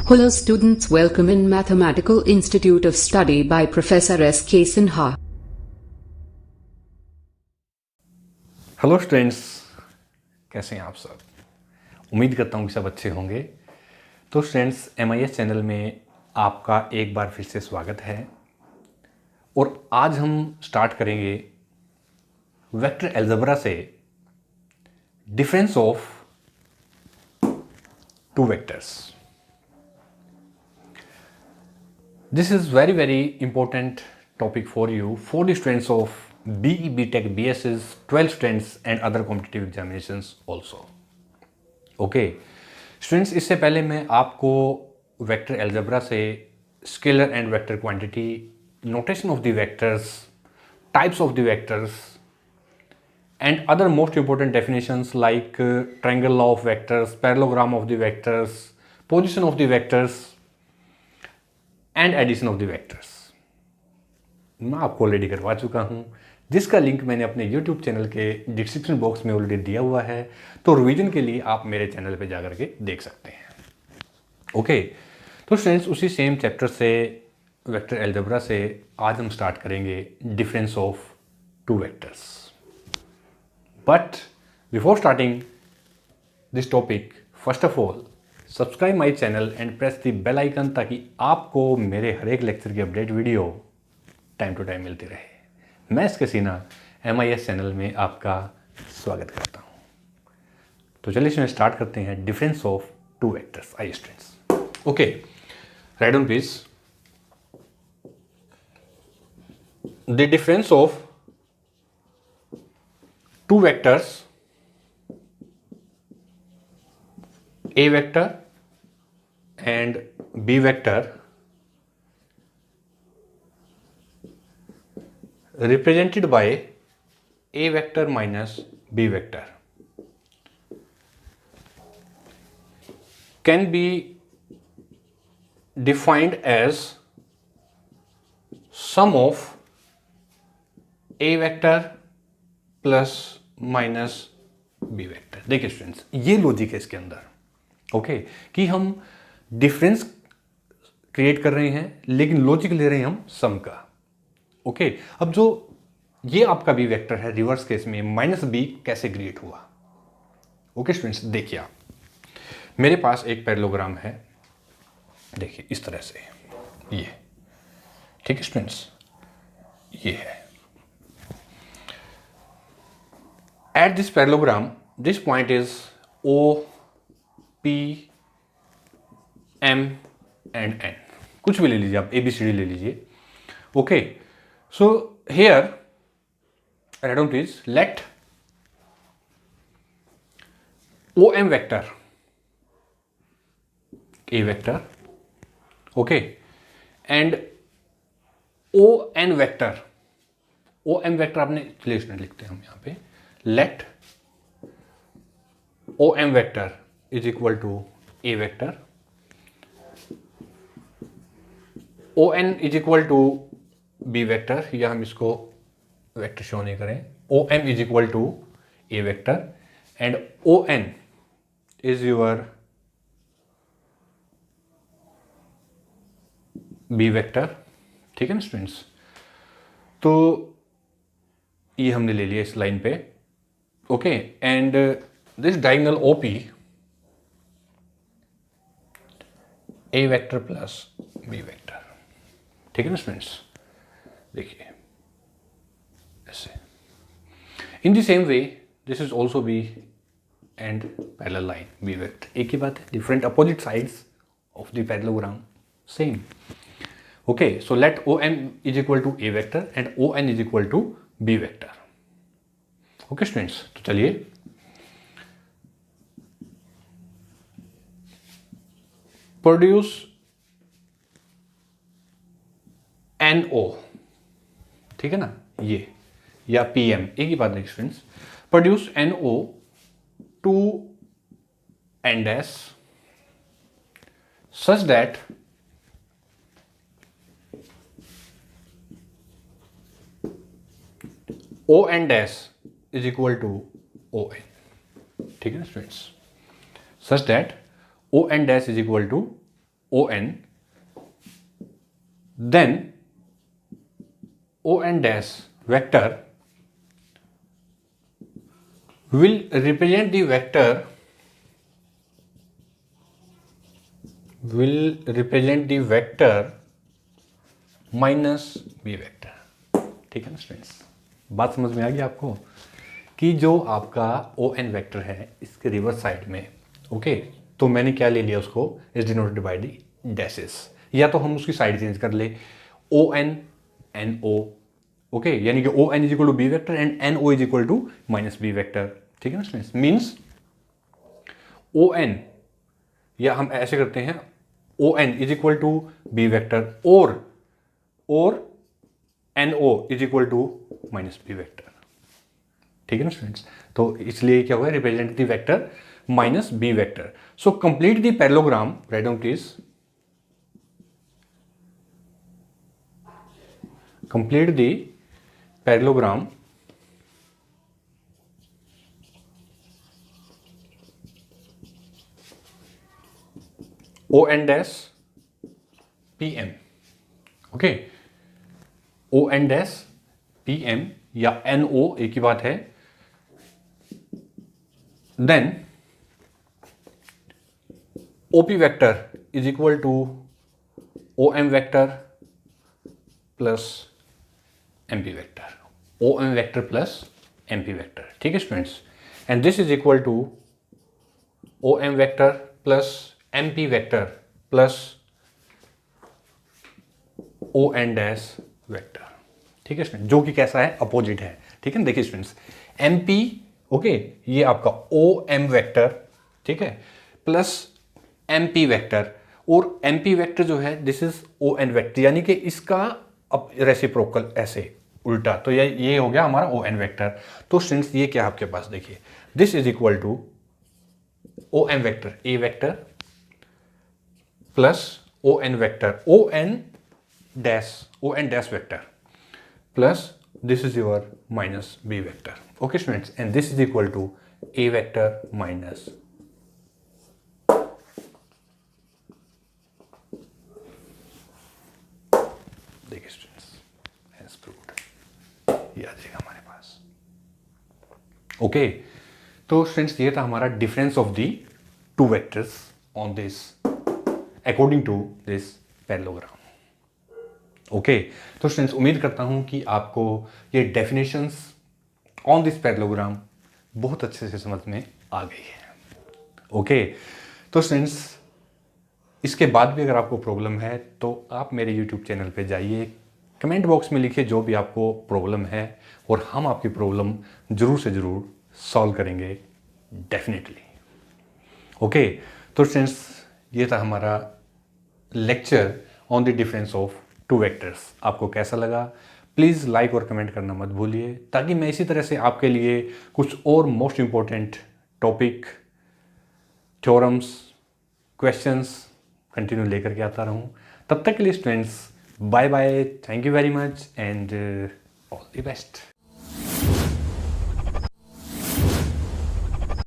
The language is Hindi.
Hello students, welcome in Mathematical Institute of Study by Professor S.K. Sinha. Hello students, कैसे हैं आप सब? उम्मीद करता हूँ कि सब अच्छे होंगे। तो स्टूडेंट्स, MIS चैनल में आपका एक बार फिर से स्वागत है और आज हम स्टार्ट करेंगे वेक्टर अलजेब्रा से difference of two vectors. This is very important topic for you, for the students of BE, BTech, BSs, 12 students and other competitive examinations also. Okay students, इससे पहले मैं आपको वेक्टर अलजेब्रा से scalar and vector quantity, notation of the vectors, types of the vectors and other most important definitions like triangle law of vectors, parallelogram of the vectors, position of the vectors and addition of the vectors मैं आपको ऑलरेडी करवा चुका हूँ, जिसका लिंक मैंने अपने YouTube चैनल के डिस्क्रिप्शन बॉक्स में ऑलरेडी दिया हुआ है। तो रिवीजन के लिए आप मेरे चैनल पे जाकर के देख सकते हैं। ओके, तो स्टूडेंट्स, उसी सेम चैप्टर से वेक्टर अलजेब्रा से आज हम स्टार्ट करेंगे difference of two vectors. But before starting this topic, first of all subscribe my channel and press the bell icon, ताकि आपको मेरे हर एक लेक्चर की update video time to time मिलती रहे। मैं एस.के. सिन्हा MIS चैनल में आपका स्वागत करता हूं। तो चलिए इसमें स्टार्ट करते हैं डिफरेंस ऑफ टू वेक्टर्स। आइए students, okay, right down please. The difference of two vectors, A vector and B vector, represented by A vector minus B vector, can be defined as sum of A vector plus minus B vector। देखिए स्टूडेंट्स, ये लॉजिक है इसके अंदर, ओके, कि हम डिफरेंस क्रिएट कर रहे हैं लेकिन लॉजिक ले रहे हैं हम सम का। ओके, अब जो ये आपका बी वेक्टर है, रिवर्स केस में माइनस बी कैसे क्रिएट हुआ? ओके स्टूडेंट्स, देखिए आप, मेरे पास एक पैरेललोग्राम है, देखिए इस तरह से, ये ठीक है स्टूडेंट्स, ये है। At this parallelogram this point is O, P, M and N, कुछ भी ले लीजिए आप, ABCD ले लीजिए। Okay, so here write down please, let OM vector A vector, okay, and ON vector, OM vector आपने चलिए स्टूडेंट लिखते हैं हम यहाँ पे, let OM vector is equal to A vector, ON is equal to B vector, या हम इसको वेक्टर शो नहीं करें, OM is equal to A vector and ON is your B vector. ठीक है ना स्टूडेंट्स? तो ये हमने ले लिया इस लाइन पे, okay, and this diagonal OP A vector plus B vector. ठीक है ना स्टूडेंट्स? देखिए ऐसे। In the same way this is also B and parallel line B vector, एक ही बात है, different opposite sides of the parallelogram same. Okay, so let OM is equal to A vector and ON is equal to B vector. Okay students, तो चलिए प्रोड्यूस NO, ठीक है ना, ये या PM, एक ही बात है students. Produce NO to N dash such that ON dash is equal to ON, ठीक है ना students, such that ON dash is equal to ON, then ON dash vector will represent the vector minus B vector. ठीक है ना स्टूडेंट्स, बात समझ में आ गई आपको कि जो आपका ओ एन वेक्टर है इसके रिवर्स साइड में, ओके, तो मैंने क्या ले लिया उसको, is denoted by the dashes, या तो हम उसकी साइड चेंज कर ले, O N N O, okay, यानी कि O N is equal to B vector and N O is equal to minus B vector. ठीक है ना स्टूडेंट्स, मीन्स ओ एन, या हम ऐसे करते हैं O N is equal to B vector और N O is equal to minus B vector. ठीक है ना स्टूडेंट्स, तो इसलिए क्या हुआ, represent the vector minus B vector. So complete the parallelogram, write down please, complete the parallelogram O N dash P M, okay, O N dash P M या एन ओ एक ही बात है, then OP vector is equal to O M vector plus M P vector, O M vector plus M P vector. ठीक है students, and this is equal to O M vector plus M P vector plus O N dash vector. ठीक है स्टूडेंट, जो कि कैसा है, अपोजिट है। ठीक है ना, देखिए स्टूडेंट्स, एम पी, ओके, ये आपका ओ एम वेक्टर, ठीक है, प्लस एम पी वेक्टर, और एम पी वेक्टर जो है this is O N vector, यानी कि इसका अब रेसिप्रोकल ऐसे उल्टा, तो ये हो गया हमारा ओ एन वेक्टर। तो स्टूडेंट्स ये क्या आपके पास, देखिए, this is equal to O M vector A vector plus O N vector O N dash vector plus this is your minus b vector, okay students, and this is equal to a vector minus देखिए स्टूडेंट्स, as proved, ये आ जाएगा हमारे पास। ओके, तो स्टूडेंट्स ये था हमारा difference of the two vectors on this according to this parallelogram. Okay, तो स्टूडेंट्स उम्मीद करता हूं कि आपको ये डेफिनेशंस ऑन दिस पैरेललोग्राम बहुत अच्छे से समझ में आ गई है। ओके, तो स्टूडेंट्स इसके बाद भी अगर आपको प्रॉब्लम है तो आप मेरे यूट्यूब चैनल पे जाइए, कमेंट बॉक्स में लिखिए जो भी आपको प्रॉब्लम है, और हम आपकी प्रॉब्लम ज़रूर से ज़रूर सॉल्व करेंगे डेफिनेटली। ओके, तो स्टूडेंट्स ये था हमारा lecture on the difference of two vectors. आपको कैसा लगा, प्लीज़ लाइक और कमेंट करना मत भूलिए, ताकि मैं इसी तरह से आपके लिए कुछ और most important topic, theorems, questions continue लेकर के आता रहूं। तब तक के लिए students bye bye, thank you very much and all the best.